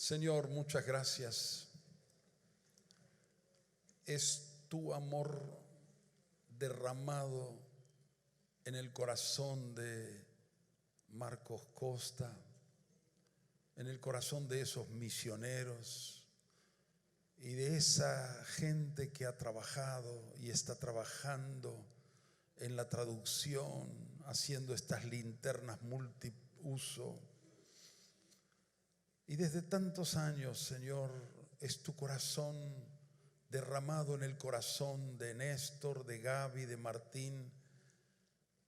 Señor, muchas gracias. Es tu amor derramado en el corazón de Marcos Costa, en el corazón de esos misioneros y de esa gente que ha trabajado y está trabajando en la traducción, haciendo estas linternas multiuso. Y desde tantos años, Señor, es tu corazón derramado en el corazón de Néstor, de Gaby, de Martín,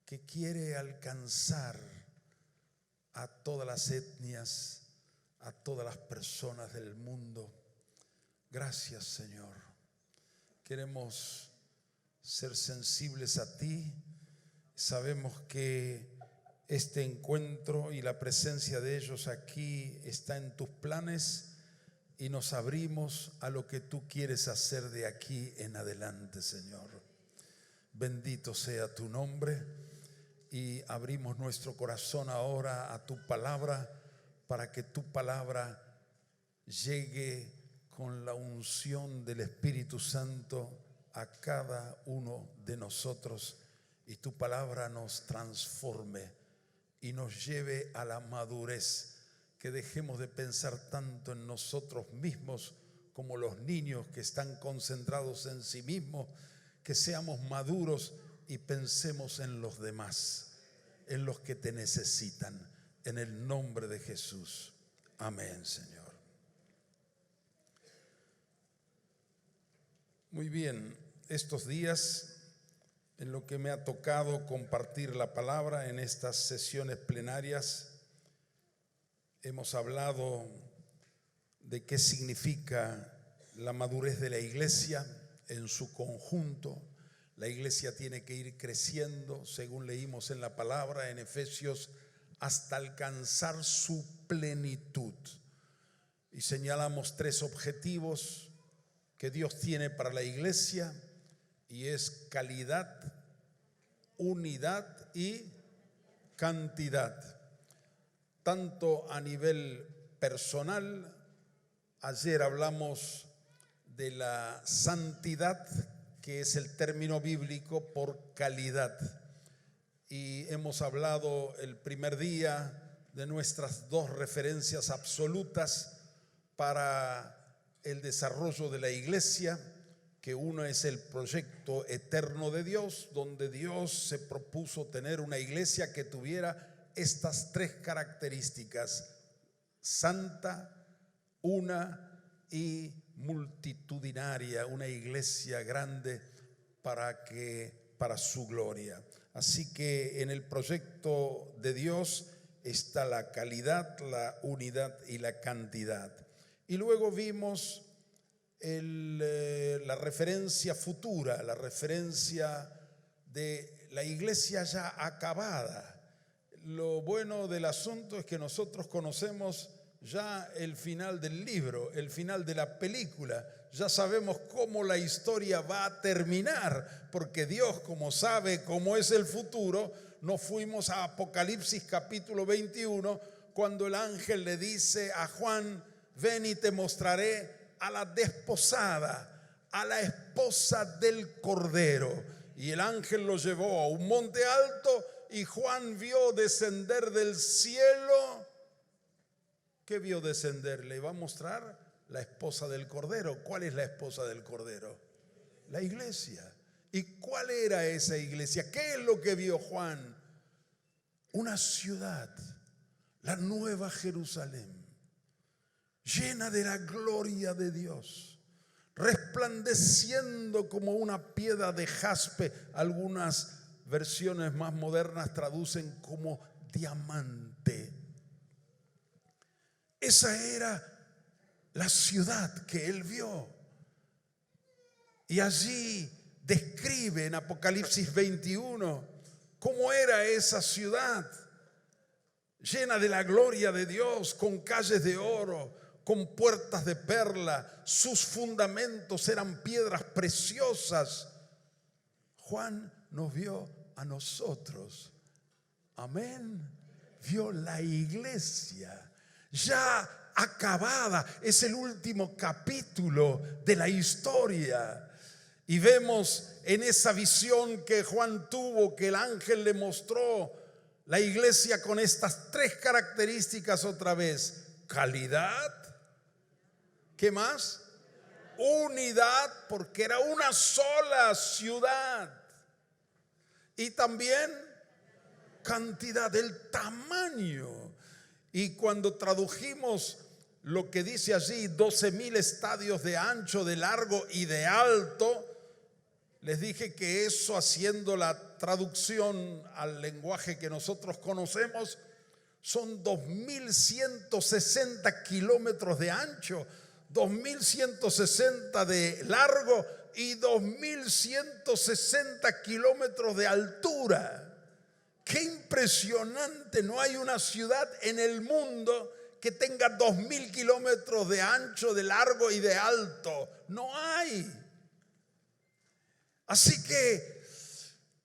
que quiere alcanzar a todas las etnias, a todas las personas del mundo. Gracias, Señor. Queremos ser sensibles a ti. Sabemos que este encuentro y la presencia de ellos aquí está en tus planes y nos abrimos a lo que tú quieres hacer de aquí en adelante, Señor. Bendito sea tu nombre y abrimos nuestro corazón ahora a tu palabra para que tu palabra llegue con la unción del Espíritu Santo a cada uno de nosotros y tu palabra nos transforme y nos lleve a la madurez, que dejemos de pensar tanto en nosotros mismos como los niños que están concentrados en sí mismos, que seamos maduros y pensemos en los demás, en los que te necesitan, en el nombre de Jesús. Amén, Señor. Muy bien, estos días en lo que me ha tocado compartir la palabra en estas sesiones plenarias, hemos hablado de qué significa la madurez de la iglesia en su conjunto. La iglesia tiene que ir creciendo, según leímos en la palabra en Efesios, hasta alcanzar su plenitud. Y señalamos 3 objetivos que Dios tiene para la iglesia, y es calidad, unidad y cantidad. Tanto a nivel personal, ayer hablamos de la santidad, que es el término bíblico por calidad. Y hemos hablado el primer día de nuestras 2 referencias absolutas para el desarrollo de la iglesia, que uno es el proyecto eterno de Dios, donde Dios se propuso tener una iglesia que tuviera estas 3 características: santa, una y multitudinaria, una iglesia grande para su gloria. Así que en el proyecto de Dios está la calidad, la unidad y la cantidad. Y luego vimos la referencia futura, la referencia de la iglesia ya acabada. Lo bueno del asunto es que nosotros conocemos ya el final del libro, el final de la película. Ya sabemos cómo la historia va a terminar, porque Dios, como sabe cómo es el futuro, nos fuimos a Apocalipsis capítulo 21, cuando el ángel le dice a Juan: ven y te mostraré a la desposada, a la esposa del Cordero. Y el ángel lo llevó a un monte alto y Juan vio descender del cielo. ¿Qué vio descender? Le va a mostrar la esposa del Cordero. ¿Cuál es la esposa del Cordero? La iglesia. ¿Y cuál era esa iglesia? ¿Qué es lo que vio Juan? Una ciudad, la Nueva Jerusalén, llena de la gloria de Dios, resplandeciendo como una piedra de jaspe. Algunas versiones más modernas traducen como diamante. Esa era la ciudad que él vio. Y allí describe en Apocalipsis 21 cómo era esa ciudad, llena de la gloria de Dios, con calles de oro, con puertas de perla. Sus fundamentos eran piedras preciosas. Juan nos vio a nosotros. Amén. Vio la iglesia ya acabada. Es el último capítulo de la historia. Y vemos en esa visión que Juan tuvo, que el ángel le mostró, la iglesia con estas tres características otra vez: calidad, ¿qué más? Unidad, porque era una sola ciudad, y también cantidad, el tamaño. Y cuando tradujimos lo que dice allí, 12,000 estadios de ancho, de largo y de alto, les dije que eso, haciendo la traducción al lenguaje que nosotros conocemos, son 2,160 kilómetros de ancho, 2,160 de largo y 2,160 kilómetros de altura. ¡Qué impresionante! No hay una ciudad en el mundo que tenga 2,000 kilómetros de ancho, de largo y de alto. No hay. Así que,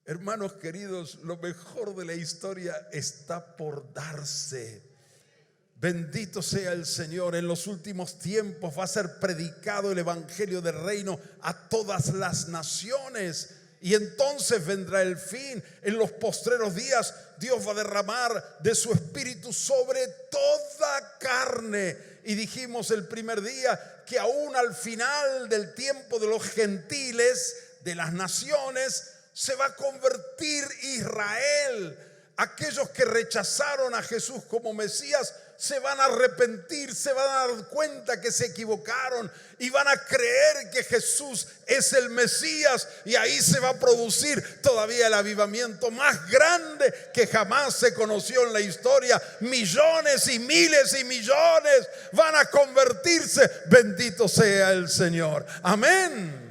hermanos queridos, lo mejor de la historia está por darse. Bendito sea el Señor. En los últimos tiempos va a ser predicado el evangelio del reino a todas las naciones, y entonces vendrá el fin. En los postreros días Dios va a derramar de su espíritu sobre toda carne. Y dijimos el primer día que aún al final del tiempo de los gentiles, de las naciones, se va a convertir Israel. Aquellos que rechazaron a Jesús como Mesías se van a arrepentir, se van a dar cuenta que se equivocaron y van a creer que Jesús es el Mesías, y ahí se va a producir todavía el avivamiento más grande que jamás se conoció en la historia. Millones y millones van a convertirse. Bendito sea el Señor. Amén.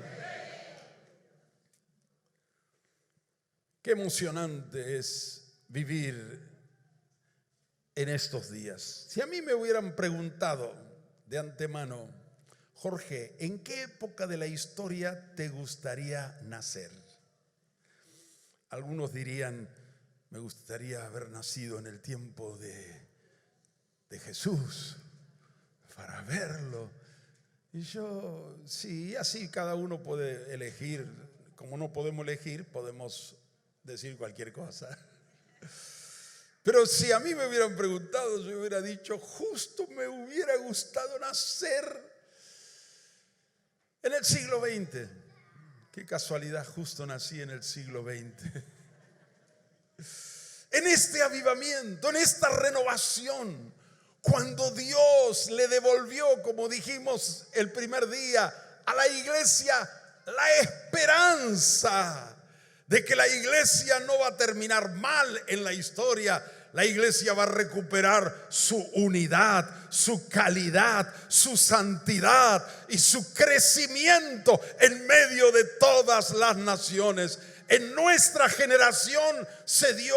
Qué emocionante es vivir en estos días. Si a mí me hubieran preguntado de antemano: Jorge, ¿en qué época de la historia te gustaría nacer? Algunos dirían: me gustaría haber nacido en el tiempo de Jesús para verlo. Y yo, sí, así cada uno puede elegir. Como no podemos elegir, podemos decir cualquier cosa. Pero si a mí me hubieran preguntado, yo hubiera dicho: justo me hubiera gustado nacer en el siglo XX. Qué casualidad, justo nací en el siglo XX. En este avivamiento, en esta renovación, cuando Dios le devolvió, como dijimos el primer día, a la iglesia la esperanza de que la iglesia no va a terminar mal en la historia. La iglesia va a recuperar su unidad, su calidad, su santidad y su crecimiento en medio de todas las naciones. En nuestra generación se dio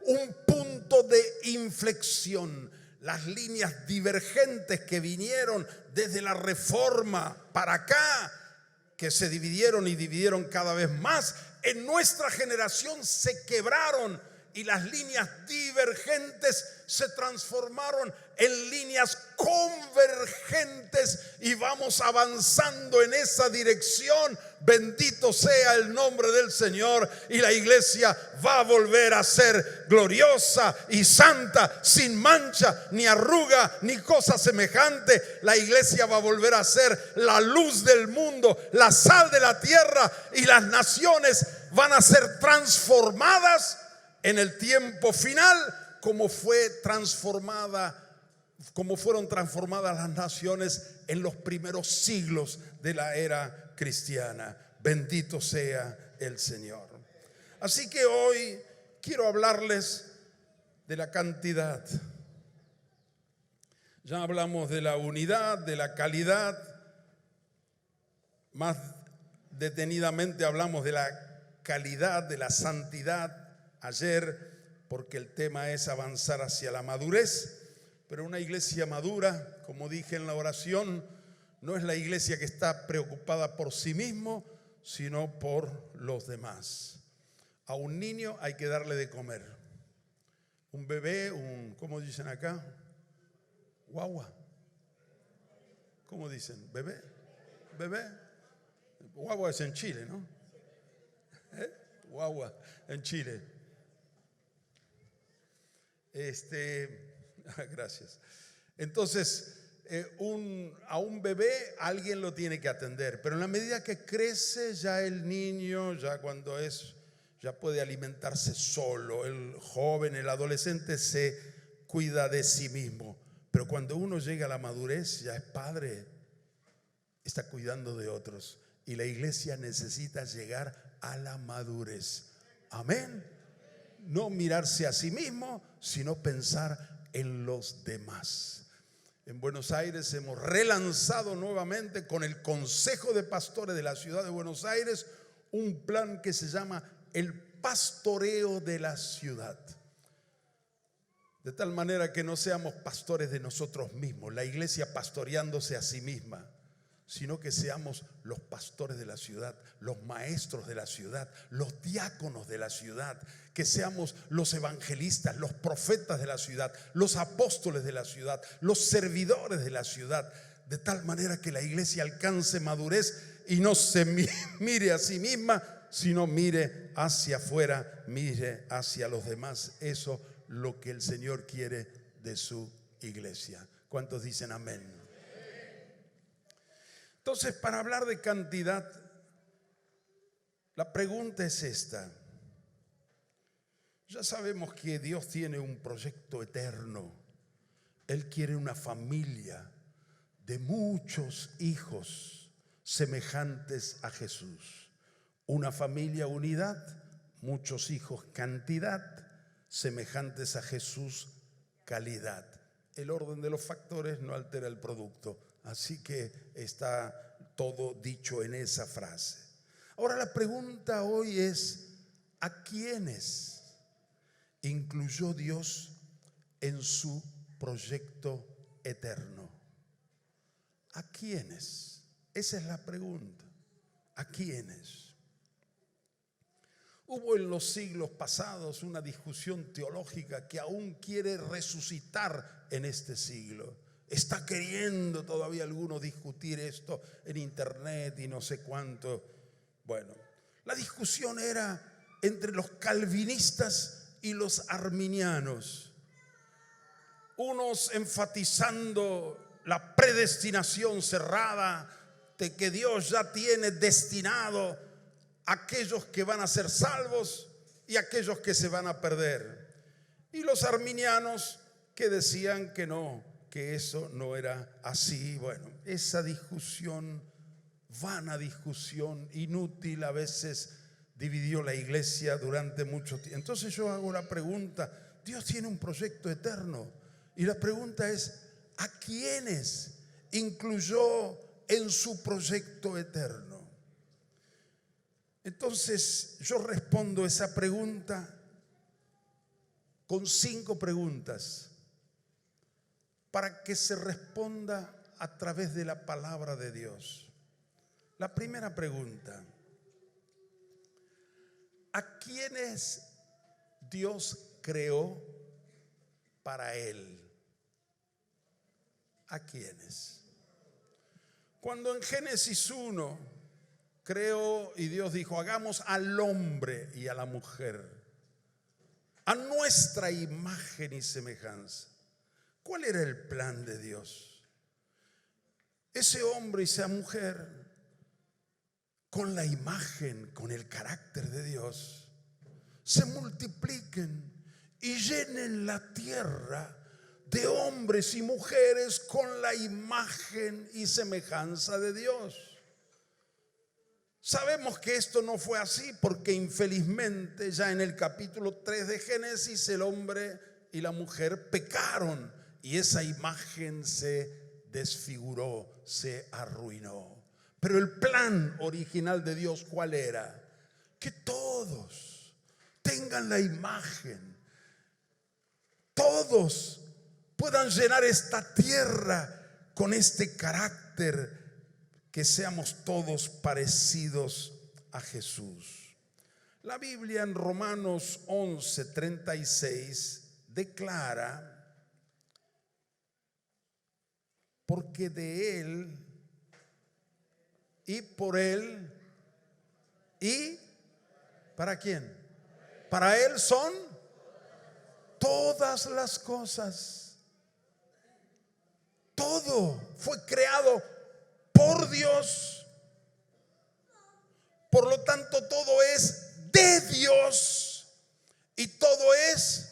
un punto de inflexión. Las líneas divergentes que vinieron desde la Reforma para acá, que se dividieron y dividieron cada vez más, en nuestra generación se quebraron, y las líneas divergentes se transformaron en líneas convergentes, y vamos avanzando en esa dirección. Bendito sea el nombre del Señor. Y la iglesia va a volver a ser gloriosa y santa, sin mancha, ni arruga, ni cosa semejante. La iglesia va a volver a ser la luz del mundo, la sal de la tierra, y las naciones van a ser transformadas en el tiempo final, como fueron transformadas las naciones en los primeros siglos de la era cristiana. Bendito sea el Señor. Así que hoy quiero hablarles de la cantidad. Ya hablamos de la unidad, de la calidad. Más detenidamente hablamos de la calidad, de la santidad ayer, porque el tema es avanzar hacia la madurez. Pero una iglesia madura, como dije en la oración, no es la iglesia que está preocupada por sí mismo, sino por los demás. A un niño hay que darle de comer. Un bebé, ¿cómo dicen acá? Guagua. ¿Cómo dicen? ¿Bebé? ¿Bebé? Guagua es en Chile, ¿no? Guagua en Chile. Gracias. Entonces, a un bebé alguien lo tiene que atender, pero en la medida que crece ya el niño, ya ya puede alimentarse solo, el joven, el adolescente se cuida de sí mismo, pero cuando uno llega a la madurez, ya es padre, está cuidando de otros, y la iglesia necesita llegar a la madurez. Amén. No mirarse a sí mismo, sino pensar en los demás. En Buenos Aires hemos relanzado nuevamente con el Consejo de Pastores de la ciudad de Buenos Aires un plan que se llama el pastoreo de la ciudad. De tal manera que no seamos pastores de nosotros mismos, la iglesia pastoreándose a sí misma, sino que seamos los pastores de la ciudad, los maestros de la ciudad, los diáconos de la ciudad, que seamos los evangelistas, los profetas de la ciudad, los apóstoles de la ciudad, los servidores de la ciudad, de tal manera que la iglesia alcance madurez y no se mire a sí misma, sino mire hacia afuera, mire hacia los demás. Eso es lo que el Señor quiere de su iglesia. ¿Cuántos dicen amén? Entonces, para hablar de cantidad, la pregunta es esta. Ya sabemos que Dios tiene un proyecto eterno. Él quiere una familia de muchos hijos semejantes a Jesús. Una familia, unidad, muchos hijos, cantidad, semejantes a Jesús, calidad. El orden de los factores no altera el producto. Así que está todo dicho en esa frase. Ahora la pregunta hoy es: ¿a quiénes incluyó Dios en su proyecto eterno? ¿A quiénes? Esa es la pregunta. ¿A quiénes? Hubo en los siglos pasados una discusión teológica que aún quiere resucitar en este siglo. Está queriendo todavía algunos discutir esto en internet y no sé cuánto. Bueno, la discusión era entre los calvinistas y los arminianos. Unos enfatizando la predestinación cerrada, de que Dios ya tiene destinado a aquellos que van a ser salvos y aquellos que se van a perder. Y los arminianos que decían que no, que eso no era así. Bueno, esa discusión, vana discusión, inútil, a veces dividió la iglesia durante mucho tiempo. Entonces yo hago la pregunta: Dios tiene un proyecto eterno, y la pregunta es: ¿a quiénes incluyó en su proyecto eterno? Entonces yo respondo esa pregunta con 5 preguntas para que se responda a través de la palabra de Dios. La primera pregunta: ¿a quiénes Dios creó para Él? ¿A quiénes? Cuando en Génesis 1 creó y Dios dijo: hagamos al hombre y a la mujer a nuestra imagen y semejanza. ¿Cuál era el plan de Dios? Ese hombre y esa mujer, con la imagen, con el carácter de Dios, se multipliquen y llenen la tierra de hombres y mujeres con la imagen y semejanza de Dios. Sabemos que esto no fue así porque infelizmente ya en el capítulo 3 de Génesis el hombre y la mujer pecaron y esa imagen se desfiguró, se arruinó. Pero el plan original de Dios, ¿cuál era? Que todos tengan la imagen, todos puedan llenar esta tierra con este carácter, que seamos todos parecidos a Jesús. La Biblia en Romanos 11:36 declara: porque de Él y por Él y ¿para quién? Para Él son todas las cosas. Todo fue creado por Dios. Por lo tanto, todo es de Dios y todo es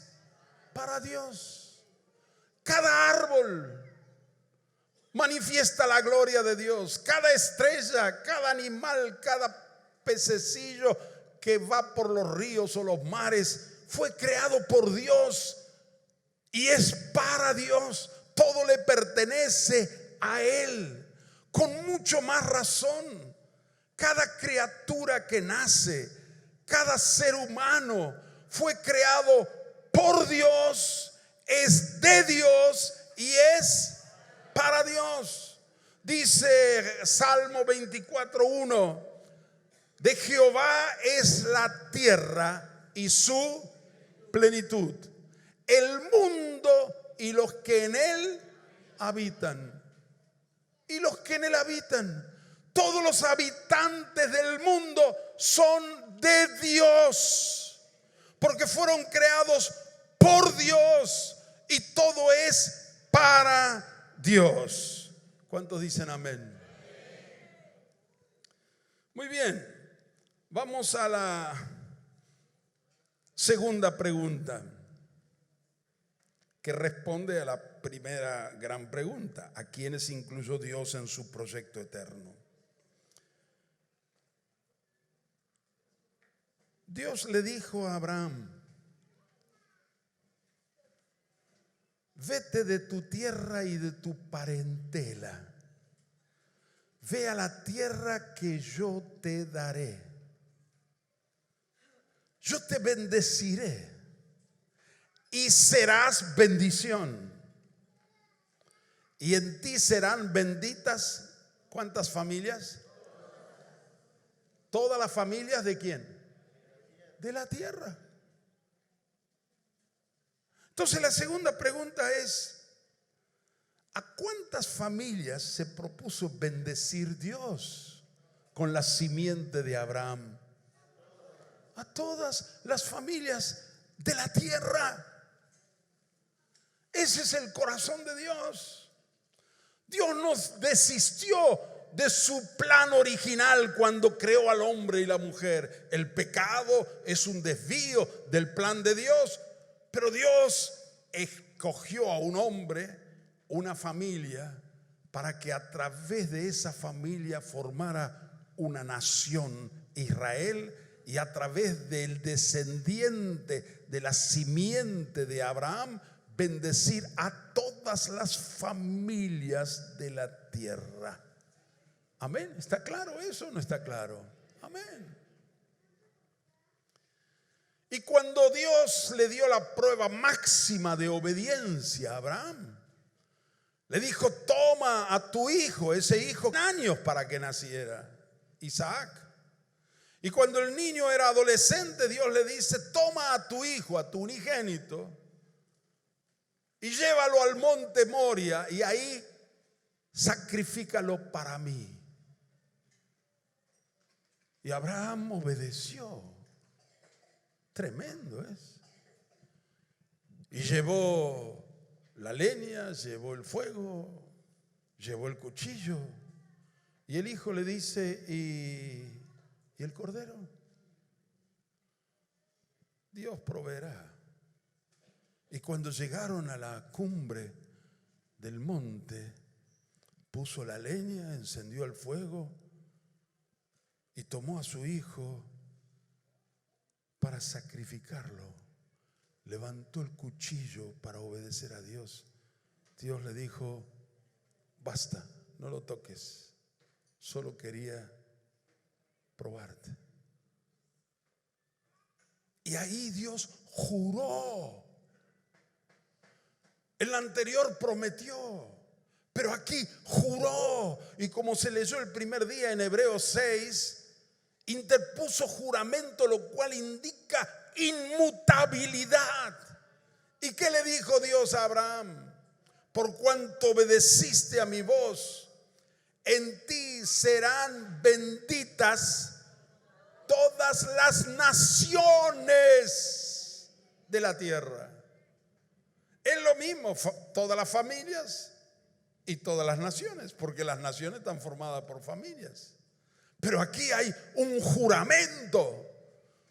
para Dios. Cada árbol manifiesta la gloria de Dios. Cada estrella, cada animal, cada pececillo que va por los ríos o los mares fue creado por Dios y es para Dios. Todo le pertenece a Él. Con mucho más razón, cada criatura que nace, cada ser humano fue creado por Dios, es de Dios y es para Dios. Dice Salmo 24:1: de Jehová es la tierra y su plenitud, el mundo y los que en él habitan. Y los que en él habitan, todos los habitantes del mundo son de Dios, porque fueron creados por Dios y todo es para Dios. ¿Cuántos dicen amén? Muy bien, vamos a la segunda pregunta, que responde a la primera gran pregunta: ¿a quiénes incluyó Dios en su proyecto eterno? Dios le dijo a Abraham: vete de tu tierra y de tu parentela, ve a la tierra que yo te daré. Yo te bendeciré y serás bendición. Y en ti serán benditas, ¿cuántas familias? Todas las familias ¿de quién? De la tierra. Entonces la segunda pregunta es: ¿a cuántas familias se propuso bendecir Dios con la simiente de Abraham? A todas las familias de la tierra. Ese es el corazón de Dios. Dios no desistió de su plan original cuando creó al hombre y la mujer. El pecado es un desvío del plan de Dios, pero Dios escogió a un hombre, una familia, para que a través de esa familia formara una nación, Israel, y a través del descendiente de la simiente de Abraham bendecir a todas las familias de la tierra. Amén. ¿Está claro eso o no está claro? Amén. Y cuando Dios le dio la prueba máxima de obediencia a Abraham, le dijo: toma a tu hijo, ese hijo, años para que naciera, Isaac. Y cuando el niño era adolescente, Dios le dice: toma a tu hijo, a tu unigénito, y llévalo al monte Moria y ahí sacrifícalo para mí. Y Abraham obedeció. Tremendo es. Y llevó la leña, llevó el fuego, llevó el cuchillo. Y el hijo le dice: ¿y el cordero? Dios proveerá. Y cuando llegaron a la cumbre del monte, puso la leña, encendió el fuego y tomó a su hijo para sacrificarlo. Levantó el cuchillo para obedecer a Dios. Dios le dijo: basta, no lo toques, solo quería probarte. Y ahí Dios juró. El anterior prometió, pero aquí juró. Y como se leyó el primer día en Hebreos 6, interpuso juramento, lo cual indica inmutabilidad. ¿Y qué le dijo Dios a Abraham? por cuanto obedeciste a mi voz, en ti serán benditas todas las naciones de la tierra. Es lo mismo, todas las familias y todas las naciones, porque las naciones están formadas por familias. Pero aquí hay un juramento.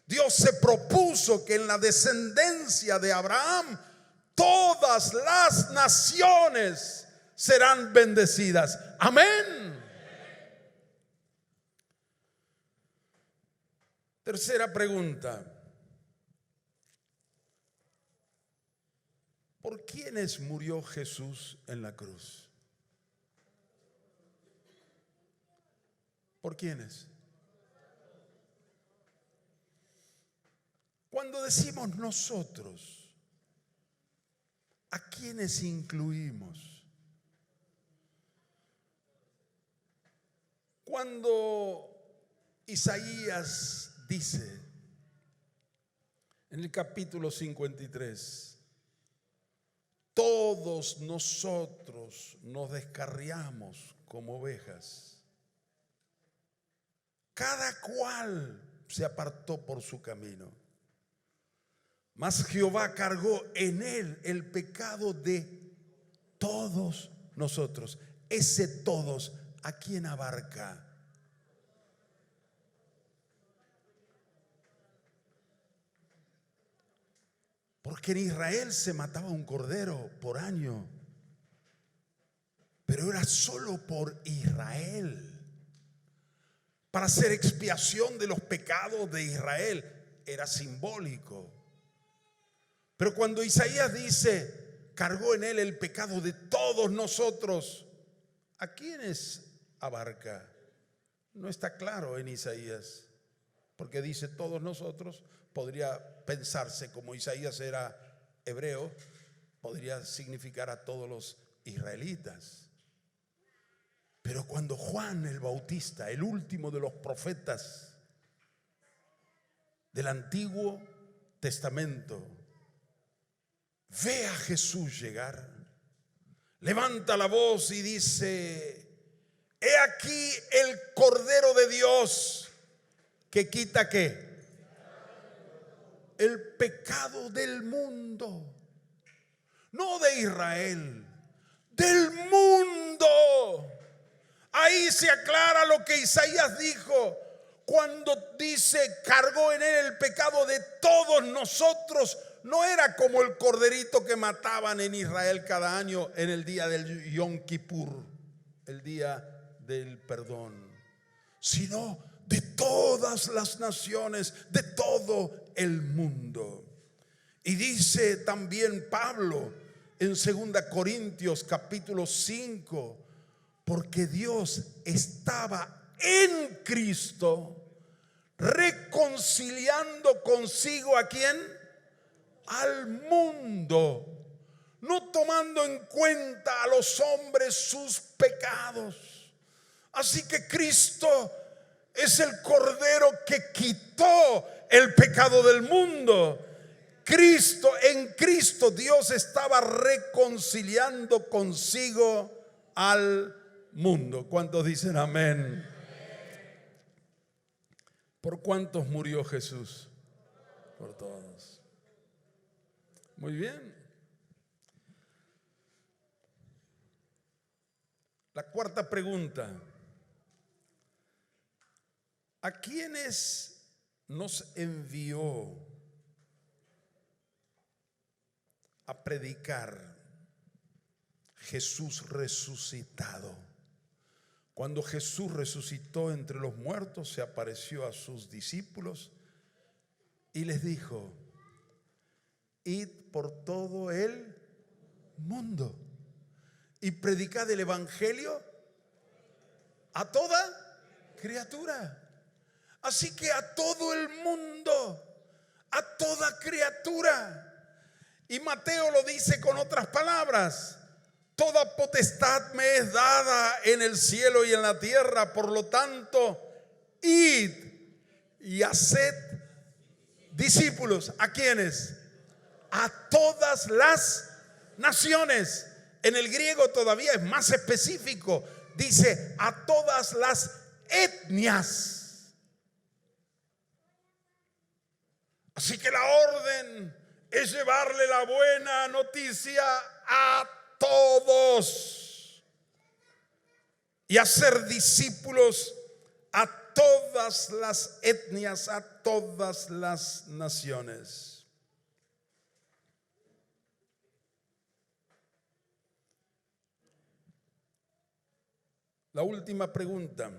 Dios se propuso que en la descendencia de Abraham todas las naciones serán bendecidas. Amén. Tercera pregunta. ¿Por quiénes murió Jesús en la cruz? ¿Por quiénes? Cuando decimos nosotros, ¿a quiénes incluimos? Cuando Isaías dice en el capítulo 53, todos nosotros nos descarriamos como ovejas, cada cual se apartó por su camino, mas Jehová cargó en él el pecado de todos nosotros. Ese todos, ¿a quién abarca? Porque en Israel se mataba un cordero por año, pero era solo por Israel, para hacer expiación de los pecados de Israel. Era simbólico. Pero cuando Isaías dice, cargó en él el pecado de todos nosotros, ¿a quiénes abarca? No está claro en Isaías, porque dice todos nosotros. Podría pensarse, como Isaías era hebreo, podría significar a todos los israelitas. Pero cuando Juan el Bautista, el último de los profetas del Antiguo Testamento, ve a Jesús llegar, levanta la voz y dice: he aquí el Cordero de Dios que quita ¿qué? El pecado del mundo. No de Israel, del mundo. Ahí se aclara lo que Isaías dijo cuando dice cargó en él el pecado de todos nosotros. No era como el corderito que mataban en Israel cada año en el día del Yom Kippur, el día del perdón, sino de todas las naciones, de todo el mundo. Y dice también Pablo en 2 Corintios capítulo 5, porque Dios estaba en Cristo reconciliando consigo ¿a quién? Al mundo, no tomando en cuenta a los hombres sus pecados. Así que Cristo es el Cordero que quitó el pecado del mundo. En Cristo Dios estaba reconciliando consigo al mundo. ¿Cuántos dicen amén? ¿Por cuántos murió Jesús? Por todos. Muy bien. La cuarta pregunta: ¿a quiénes nos envió a predicar Jesús resucitado? Cuando Jesús resucitó entre los muertos, se apareció a sus discípulos y les dijo: id por todo el mundo y predicad el evangelio a toda criatura. Así que a todo el mundo, a toda criatura. Y Mateo lo dice con otras palabras: toda potestad me es dada en el cielo y en la tierra, por lo tanto, id y haced discípulos. ¿A quiénes? A todas las naciones. En el griego todavía es más específico. Dice a todas las etnias. Así que la orden es llevarle la buena noticia a todos y hacer discípulos a todas las etnias, a todas las naciones. La última pregunta.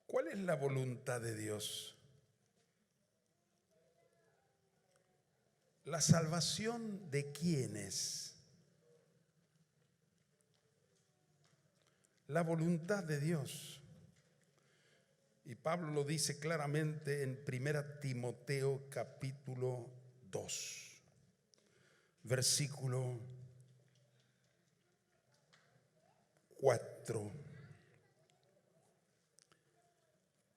¿Cuál es la voluntad de Dios? ¿La salvación de quiénes? La voluntad de Dios. Y Pablo lo dice claramente en 1 Timoteo capítulo 2, versículo 4.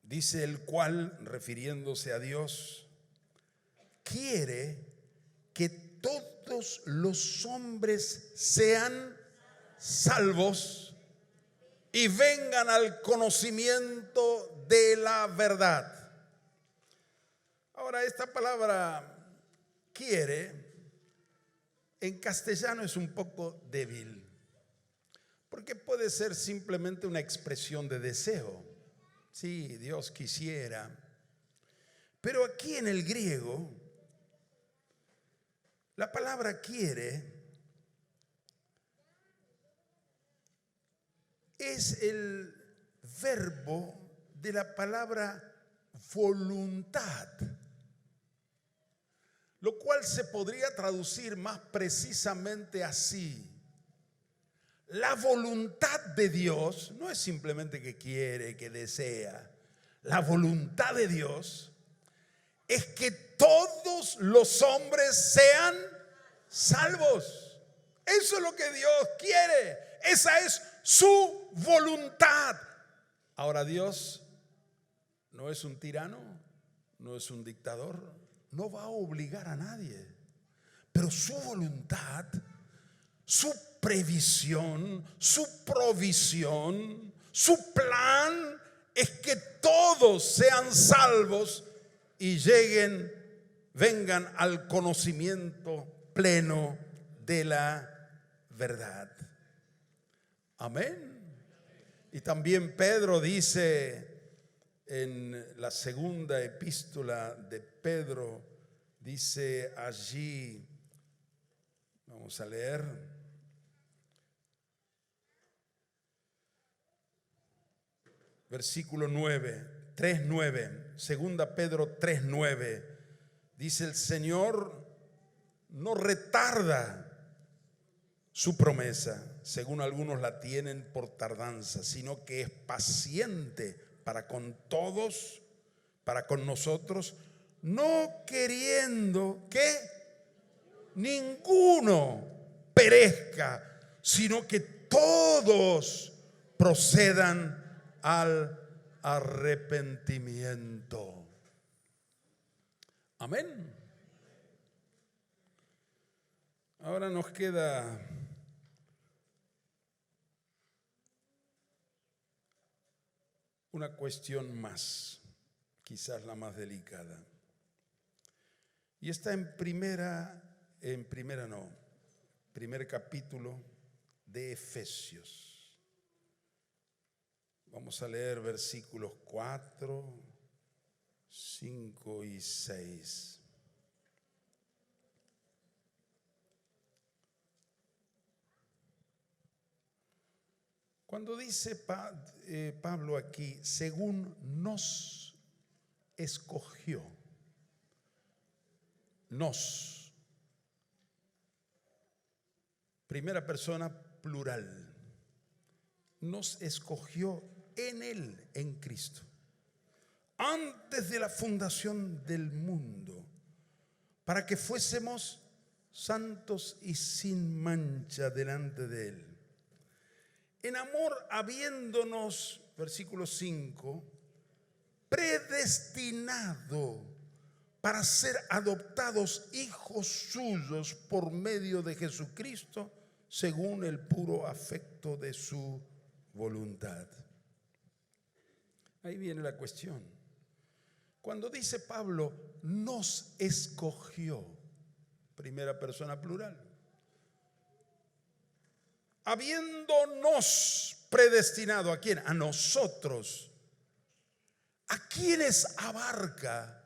Dice: el cual, refiriéndose a Dios, quiere que todos los hombres sean salvos y vengan al conocimiento de la verdad. Ahora, esta palabra quiere en castellano es un poco débil, porque puede ser simplemente una expresión de deseo. Sí, Dios quisiera. Pero aquí en el griego, la palabra quiere es el verbo de la palabra voluntad, lo cual se podría traducir más precisamente así: la voluntad de Dios no es simplemente que quiere, que desea. La voluntad de Dios es que todos los hombres sean salvos. Eso es lo que Dios quiere. Esa es su voluntad. Ahora, Dios no es un tirano, no es un dictador, no va a obligar a nadie. Pero su voluntad, su previsión, su provisión, su plan es que todos sean salvos y vengan al conocimiento pleno de la verdad. Amén. Y también Pedro dice en la segunda epístola de Pedro, dice allí, vamos a leer, versículo 9, 3:9, segunda Pedro 3:9, dice: el Señor no retarda su promesa, según algunos la tienen por tardanza, sino que es paciente para con todos, para con nosotros, no queriendo que ninguno perezca, sino que todos procedan al arrepentimiento. Amén. Ahora nos queda una cuestión más, quizás la más delicada. Y está en primer capítulo de Efesios. Vamos a leer versículos 4, 5 y 6. Cuando dice Pablo aquí, según nos escogió, nos, primera persona plural, nos escogió en Él, en Cristo, antes de la fundación del mundo, para que fuésemos santos y sin mancha delante de Él. En amor, habiéndonos, versículo 5, predestinado para ser adoptados hijos suyos por medio de Jesucristo, según el puro afecto de su voluntad. Ahí viene la cuestión. Cuando dice Pablo, nos escogió, primera persona plural, habiéndonos predestinado, ¿a quién? A nosotros. ¿A quiénes abarca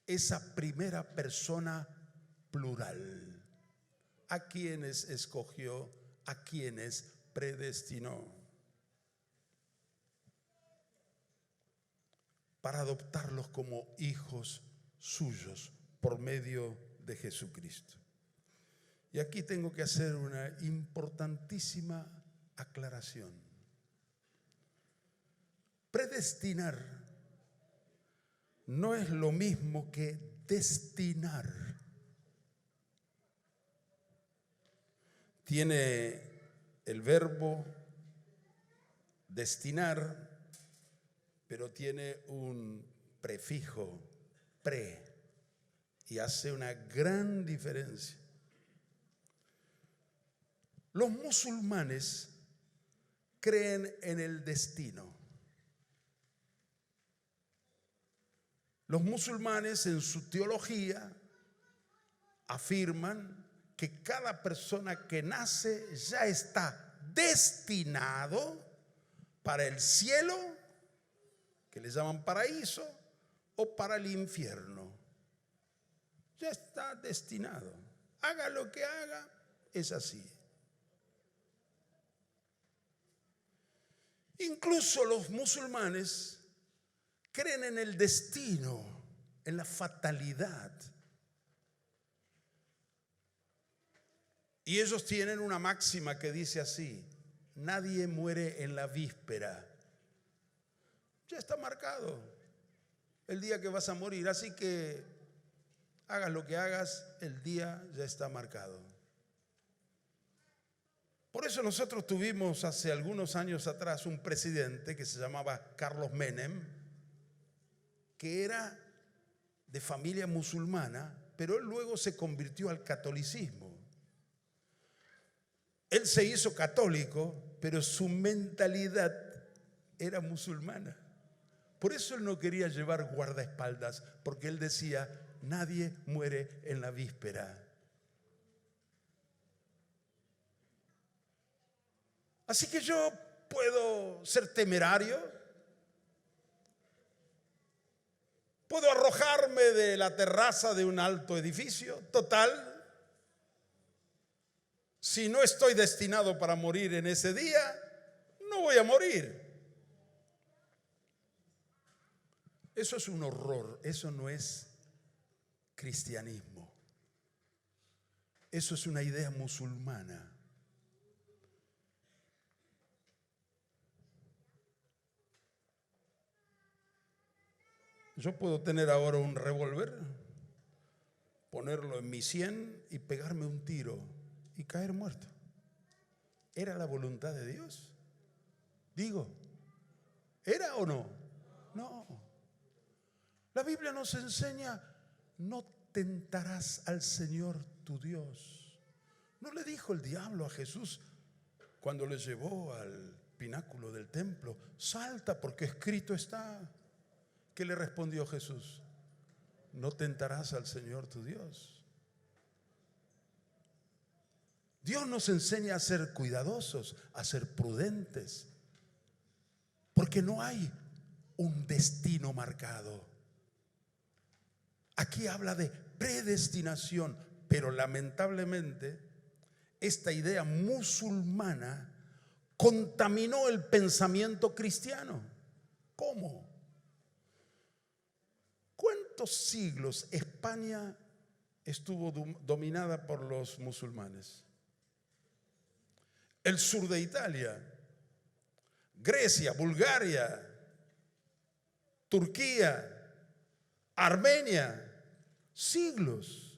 esa primera persona plural? ¿A quiénes escogió? ¿A quiénes predestinó? Para adoptarlos como hijos suyos por medio de Jesucristo. Y aquí tengo que hacer una importantísima aclaración. Predestinar no es lo mismo que destinar. Tiene el verbo destinar, pero tiene un prefijo, pre, y hace una gran diferencia. Los musulmanes creen en el destino. Los musulmanes en su teología afirman que cada persona que nace ya está destinado para el cielo, que le llaman paraíso, o para el infierno. Ya está destinado. Haga lo que haga, es así. Incluso los musulmanes creen en el destino, en la fatalidad. Y ellos tienen una máxima que dice así: nadie muere en la víspera. Ya está marcado el día que vas a morir, así que hagas lo que hagas, el día ya está marcado. Por eso nosotros tuvimos hace algunos años atrás un presidente que se llamaba Carlos Menem, que era de familia musulmana, pero él luego se convirtió al catolicismo. Él se hizo católico, pero su mentalidad era musulmana. Por eso él no quería llevar guardaespaldas, porque él decía, nadie muere en la víspera. Así que yo puedo ser temerario, puedo arrojarme de la terraza de un alto edificio, total, si no estoy destinado para morir en ese día, no voy a morir. Eso es un horror, eso no es cristianismo. Eso es una idea musulmana. Yo puedo tener ahora un revólver, ponerlo en mi sien y pegarme un tiro y caer muerto. ¿Era la voluntad de Dios? Digo, ¿era o no? No. La Biblia nos enseña, no tentarás al Señor tu Dios. ¿No le dijo el diablo a Jesús cuando le llevó al pináculo del templo? Salta porque escrito está. ¿Qué le respondió Jesús? No tentarás al Señor tu Dios. Dios nos enseña a ser cuidadosos, a ser prudentes, porque no hay un destino marcado. Aquí habla de predestinación, pero lamentablemente esta idea musulmana contaminó el pensamiento cristiano. ¿Cómo? ¿Cuántos siglos España estuvo dominada por los musulmanes? El sur de Italia, Grecia, Bulgaria, Turquía, Armenia, siglos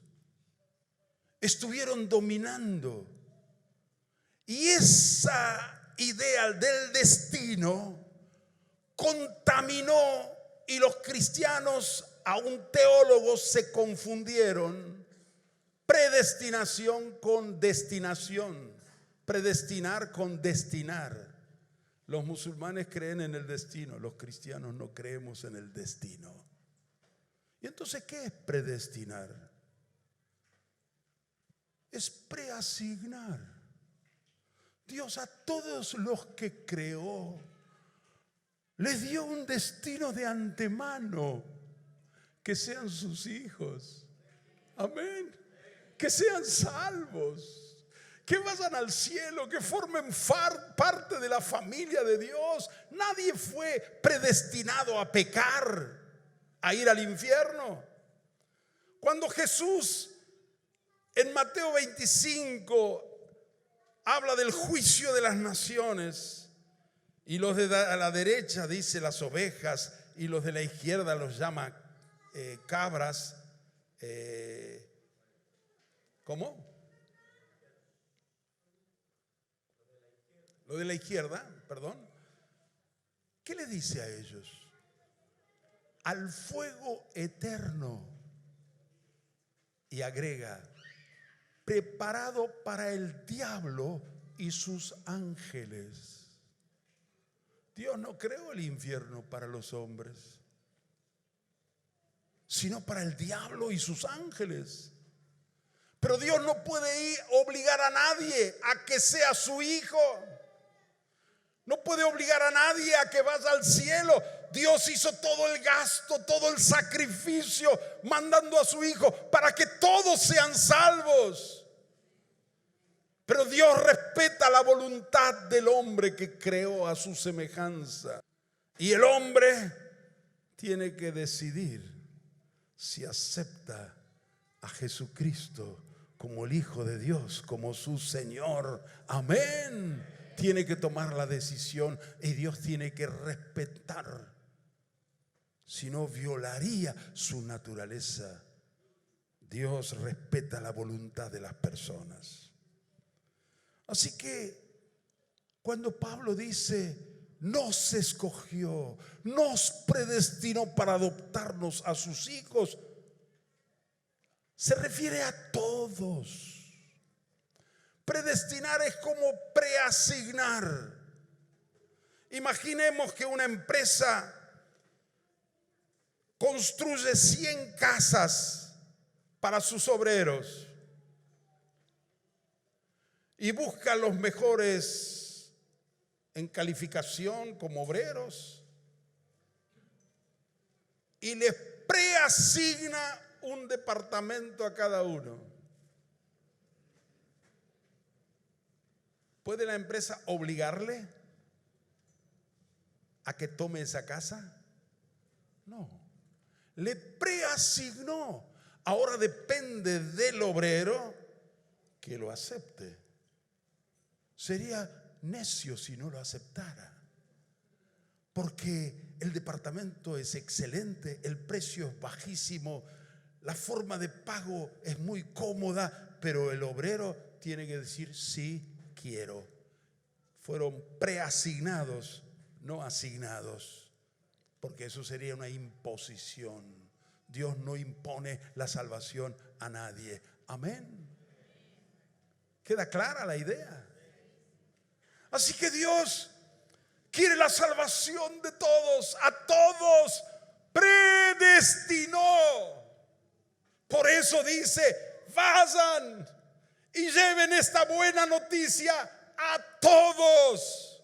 estuvieron dominando. Y esa idea del destino contaminó y los cristianos aún teólogos se confundieron predestinación con destinación, predestinar con destinar. Los musulmanes creen en el destino, los cristianos no creemos en el destino. ¿Y entonces qué es predestinar? Es preasignar. Dios a todos los que creó les dio un destino de antemano, que sean sus hijos. Amén. Que sean salvos, que vayan al cielo, que formen parte de la familia de Dios. Nadie fue predestinado a pecar, a ir al infierno. Cuando Jesús en Mateo 25 habla del juicio de las naciones, y los de a la derecha dice las ovejas, y los de la izquierda los llama cabras. ¿Cómo? Lo de la izquierda, perdón. ¿Qué le dice a ellos? Al fuego eterno. Y agrega, preparado para el diablo y sus ángeles. Dios no creó el infierno para los hombres, sino para el diablo y sus ángeles. Pero Dios no puede obligar a nadie a que sea su hijo. No puede obligar a nadie a que vaya al cielo. Dios hizo todo el gasto, todo el sacrificio, mandando a su hijo para que todos sean salvos. Pero Dios respeta la voluntad del hombre que creó a su semejanza. Y el hombre tiene que decidir si acepta a Jesucristo como el Hijo de Dios, como su Señor. Amén. Tiene que tomar la decisión y Dios tiene que respetar. Si no, violaría su naturaleza. Dios respeta la voluntad de las personas. Así que cuando Pablo dice, nos escogió, nos predestinó para adoptarnos a sus hijos, se refiere a todos. Predestinar es como preasignar. Imaginemos que una empresa construye 100 casas para sus obreros y busca los mejores en calificación como obreros y les preasigna un departamento a cada uno. ¿Puede la empresa obligarle a que tome esa casa? No. Le preasignó. Ahora depende del obrero que lo acepte. Sería necio si no lo aceptara. Porque el departamento es excelente, el precio es bajísimo, la forma de pago es muy cómoda, pero el obrero tiene que decir sí quiero. Fueron preasignados, no asignados, porque eso sería una imposición. Dios no impone la salvación a nadie. Amén. ¿Queda clara la idea? Así que Dios quiere la salvación de todos, a todos predestinó. Por eso dice, vayan y lleven esta buena noticia a todos.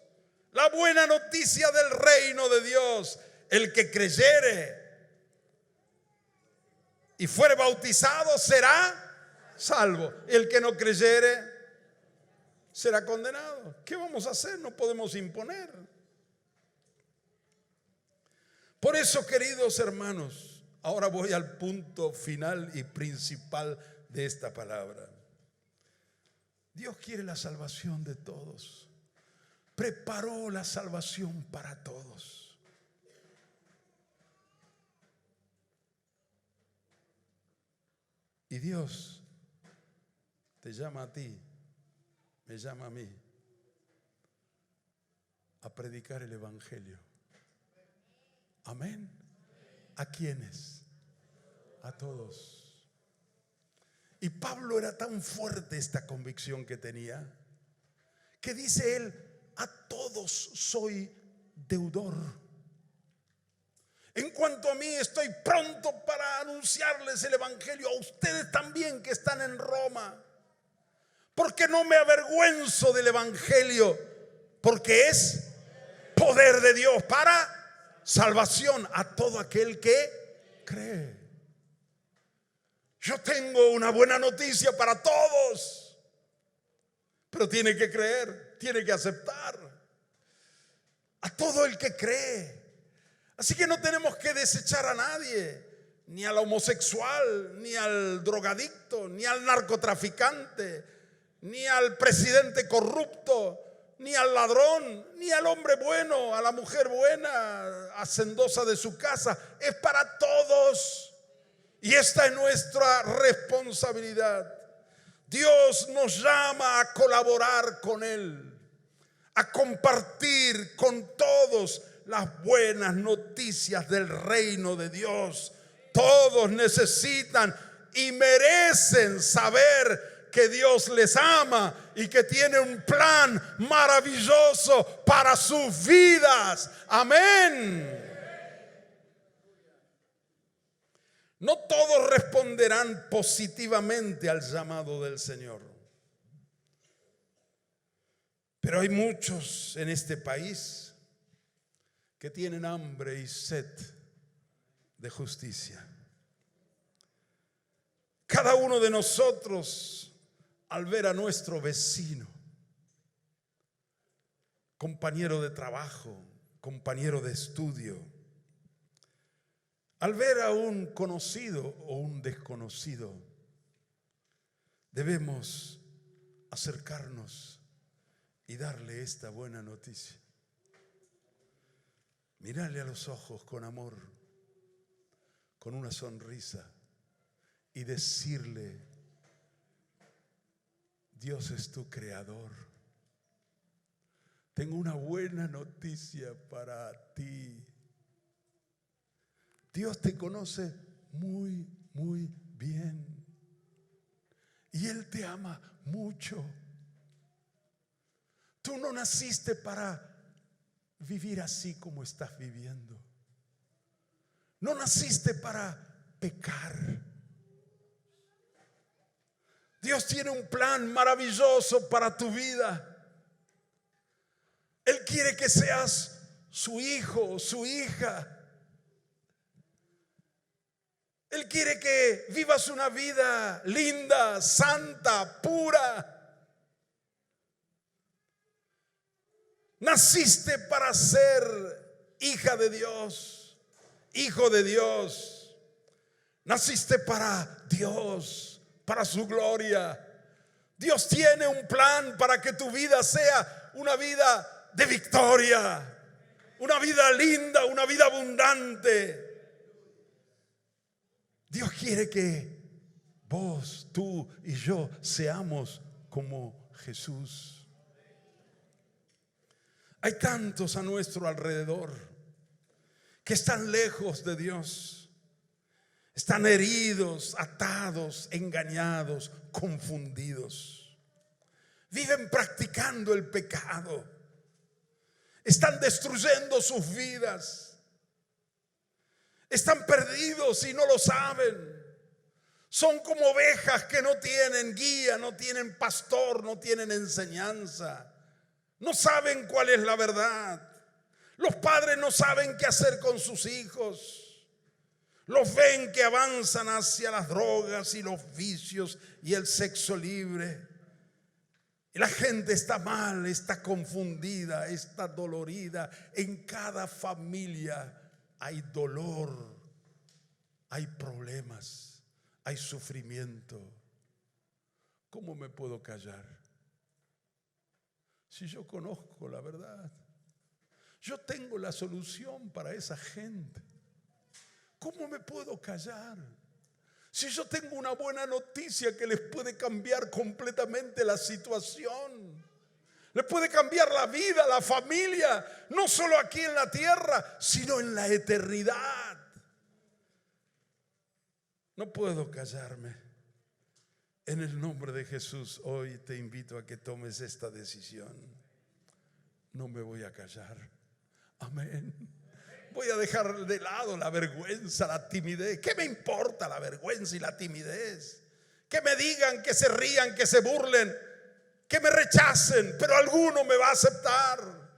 La buena noticia del reino de Dios. El que creyere y fuere bautizado será salvo. El que no creyere será condenado. ¿Qué vamos a hacer? No podemos imponer. Por eso, queridos hermanos, ahora voy al punto final y principal de esta palabra. Dios quiere la salvación de todos. Preparó la salvación para todos. Y Dios te llama a ti, me llama a mí, a predicar el evangelio. Amén. ¿A quiénes? a todos. Y Pablo era tan fuerte esta convicción que tenía, que dice él: a todos soy deudor. En cuanto a mí, estoy pronto para anunciarles el evangelio a ustedes también que están en Roma, porque no me avergüenzo del evangelio, porque es poder de Dios para salvación a todo aquel que cree. Yo tengo una buena noticia para todos, pero tiene que creer, tiene que aceptar. A todo el que cree. Así que no tenemos que desechar a nadie, ni al homosexual, ni al drogadicto, ni al narcotraficante, ni al presidente corrupto, ni al ladrón, ni al hombre bueno, a la mujer buena, hacendosa de su casa. Es para todos. Y esta es nuestra responsabilidad. Dios nos llama a colaborar con Él, a compartir con todos las buenas noticias del reino de Dios. Todos necesitan y merecen saber que Dios les ama y que tiene un plan maravilloso para sus vidas. Amén. No todos responderán positivamente al llamado del Señor, pero hay muchos en este país que tienen hambre y sed de justicia. Cada uno de nosotros, al ver a nuestro vecino, compañero de trabajo, compañero de estudio, al ver a un conocido o un desconocido, debemos acercarnos y darle esta buena noticia. Mirarle a los ojos con amor, con una sonrisa, y decirle: Dios es tu creador. Tengo una buena noticia para ti. Dios te conoce muy, muy bien. Y Él te ama mucho. Tú no naciste para vivir así como estás viviendo. No naciste para pecar. Dios tiene un plan maravilloso para tu vida. Él quiere que seas su hijo, su hija. Él quiere que vivas una vida linda, santa, pura. Naciste para ser hija de Dios, hijo de Dios. Naciste para Dios, para su gloria. Dios tiene un plan para que tu vida sea una vida de victoria, una vida linda, una vida abundante. Dios quiere que vos, tú y yo seamos como Jesús. Hay tantos a nuestro alrededor que están lejos de Dios. Están heridos, atados, engañados, confundidos. Viven practicando el pecado. Están destruyendo sus vidas. Están perdidos y no lo saben. Son como ovejas que no tienen guía, no tienen pastor, no tienen enseñanza. No saben cuál es la verdad. Los padres no saben qué hacer con sus hijos. Los ven que avanzan hacia las drogas y los vicios y el sexo libre. Y la gente está mal, está confundida, está dolorida. En cada familia hay dolor, hay problemas, hay sufrimiento. ¿Cómo me puedo callar? Si yo conozco la verdad, yo tengo la solución para esa gente. ¿Cómo me puedo callar? Si yo tengo una buena noticia que les puede cambiar completamente la situación, les puede cambiar la vida, la familia, no solo aquí en la tierra, sino en la eternidad. No puedo callarme. En el nombre de Jesús, hoy te invito a que tomes esta decisión. No me voy a callar. Amén. Voy a dejar de lado la vergüenza, la timidez. ¿Qué me importa la vergüenza y la timidez? Que me digan, que se rían, que se burlen, que me rechacen, pero alguno me va a aceptar.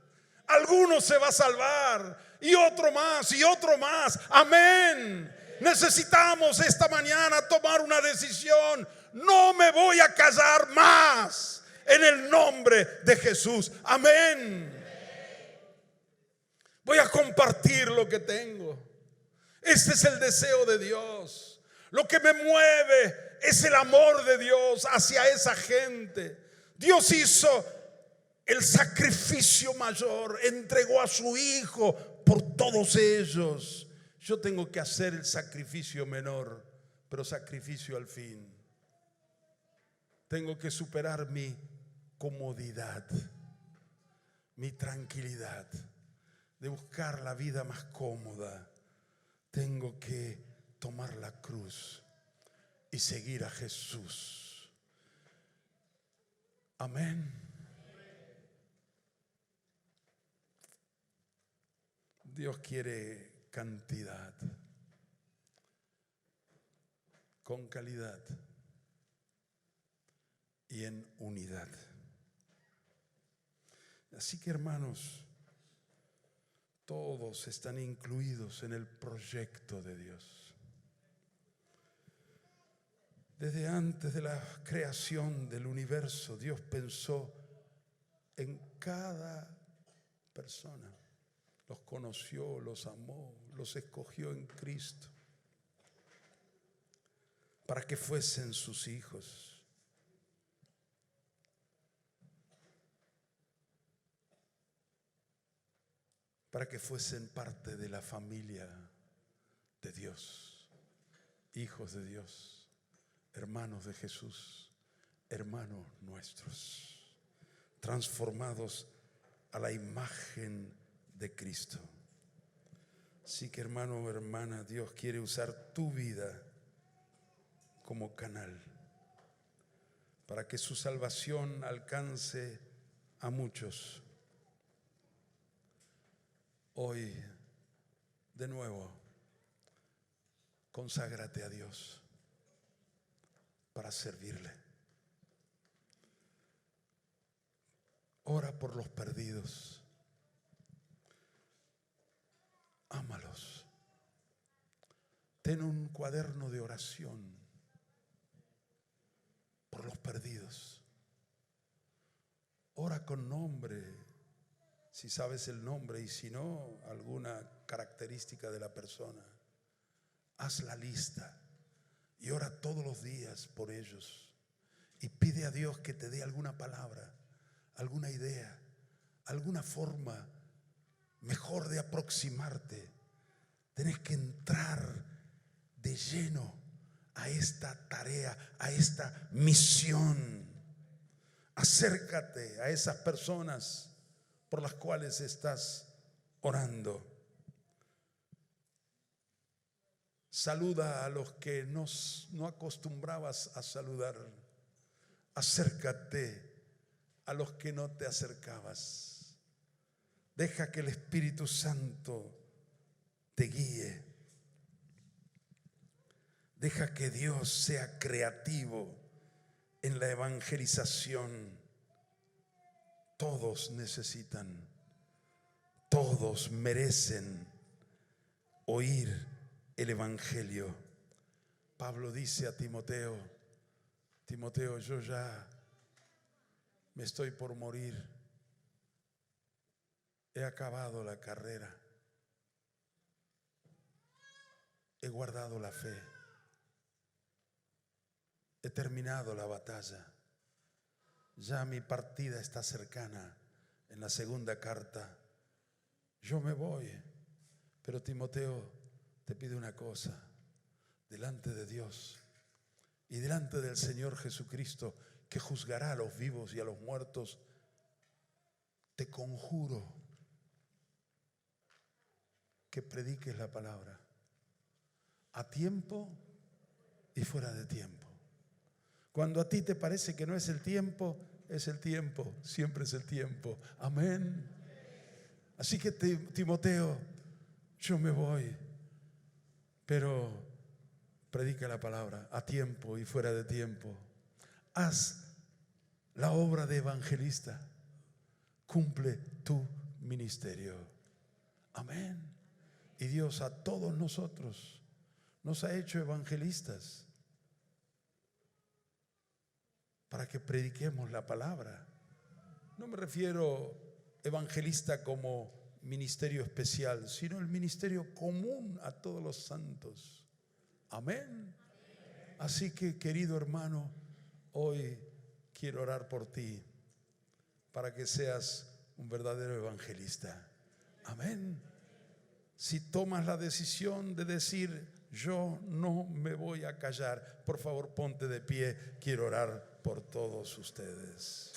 Alguno se va a salvar y otro más y otro más. Amén. Necesitamos esta mañana tomar una decisión. No me voy a callar más en el nombre de Jesús. Amén. Voy a compartir lo que tengo. Este es el deseo de Dios. Lo que me mueve es el amor de Dios hacia esa gente. Dios hizo el sacrificio mayor, entregó a su Hijo por todos ellos. Yo tengo que hacer el sacrificio menor, pero sacrificio al fin. Tengo que superar mi comodidad, mi tranquilidad de buscar la vida más cómoda. Tengo que tomar la cruz y seguir a Jesús. Amén. Dios quiere cantidad con calidad y en unidad. Así que, hermanos, todos están incluidos en el proyecto de Dios. Desde antes de la creación del universo, Dios pensó en cada persona. Los conoció, los amó, los escogió en Cristo para que fuesen sus hijos. Para que fuesen parte de la familia de Dios, hijos de Dios, hermanos de Jesús, hermanos nuestros, transformados a la imagen de Cristo. Así que, hermano o hermana, Dios quiere usar tu vida como canal para que su salvación alcance a muchos. Hoy, de nuevo, conságrate a Dios para servirle. Ora por los perdidos. Ámalos. Ten un cuaderno de oración por los perdidos. Ora con nombre, si sabes el nombre, y si no, alguna característica de la persona. Haz la lista y ora todos los días por ellos. Y pide a Dios que te dé alguna palabra, alguna idea, alguna forma mejor de aproximarte. Tenés que entrar de lleno a esta tarea, a esta misión. Acércate a esas personas por las cuales estás orando. Saluda a los que no acostumbrabas a saludar. Acércate a los que no te acercabas. Deja que el Espíritu Santo te guíe. Deja que Dios sea creativo en la evangelización. Todos necesitan, todos merecen oír el evangelio. Pablo dice a Timoteo: Timoteo, yo ya me estoy por morir. He acabado la carrera. He guardado la fe. He terminado la batalla. Ya mi partida está cercana. En la segunda carta, yo me voy. Pero Timoteo, te pido una cosa. Delante de Dios y delante del Señor Jesucristo, que juzgará a los vivos y a los muertos, te conjuro que prediques la palabra a tiempo y fuera de tiempo. Cuando a ti te parece que no es el tiempo, es el tiempo, siempre es el tiempo. Amén. Así que Timoteo, yo me voy, pero predica la palabra a tiempo y fuera de tiempo. Haz la obra de evangelista. Cumple tu ministerio. Amén. Y Dios a todos nosotros nos ha hecho evangelistas para que prediquemos la palabra. No me refiero evangelista como ministerio especial, sino el ministerio común a todos los santos. Amén. Así que, querido hermano, hoy quiero orar por ti para que seas un verdadero evangelista. Amén. Si tomas la decisión de decir, yo no me voy a callar, por favor ponte de pie, quiero orar por todos ustedes.